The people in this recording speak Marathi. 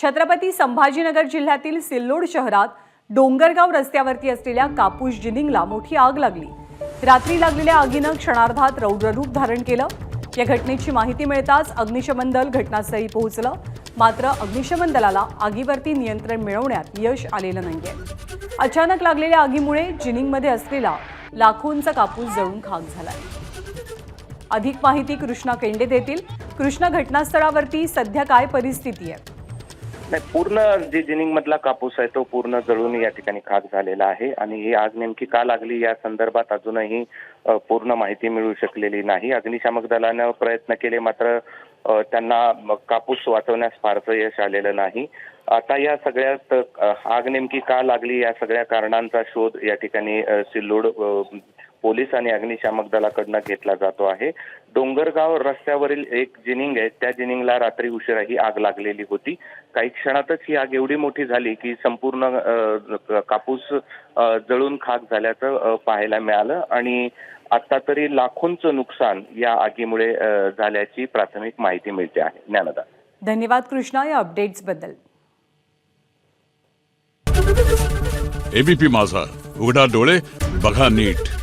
छत्रपती संभाजीनगर जिल्ह्यातील सिल्लोड शहरात डोंगरगाव रस्त्यावरती असलेल्या कापूस जिनिंगला मोठी आग लागली। रात्री लागलेल्या आगीनं क्षणार्धात रौद्र रूप धारण केलं। या घटनेची माहिती मिळताच अग्निशमन दल घटनास्थळी पोहोचलं, मात्र अग्निशमन दलाला आगीवरती नियंत्रण मिळवण्यात यश आलेलं नाहीये। अचानक लागलेल्या आगीमुळे जिनिंगमध्ये असलेला लाखोंचा कापूस जळून खाक झालाय। अधिक माहिती कृष्णा केंडे देतील। कृष्णा, घटनास्थळावरती सध्या काय परिस्थिती आहे? नाही, पूर्ण जे जिनिंग मधला कापूस आहे तो पूर्ण जळून या ठिकाणी खाक झालेला आहे आणि ही आग नेमकी का लागली या संदर्भात अजूनही पूर्ण माहिती मिळू शकलेली नाही। अग्निशामक दलाने प्रयत्न केले, मात्र त्यांना कापूस वाचवण्यास फारसं यश आलेलं नाही। आता या सगळ्यात आग नेमकी का लागली या सगळ्या कारणांचा शोध या ठिकाणी सिल्लोड पोलीस आणि अग्निशामक दलाकडून घेतला जातो आहे। डोंगरगाव रस्त्यावरील एक जिनिंग आहे, त्या जिनिंगला रात्री उशिरा ही आग लागलेली होती। काही क्षणातच ही आग एवढी मोठी झाली की संपूर्ण कापूस जळून खाक झाल्याचं पाहायला मिळालं आणि आता तरी लाखोंचं नुकसान या आगीमुळे झाल्याची प्राथमिक माहिती मिळते आहे। ज्ञानदा, धन्यवाद कृष्णा या अपडेट्स बद्दल। एबीपी माझा, उघडा डोळे बघा नीट।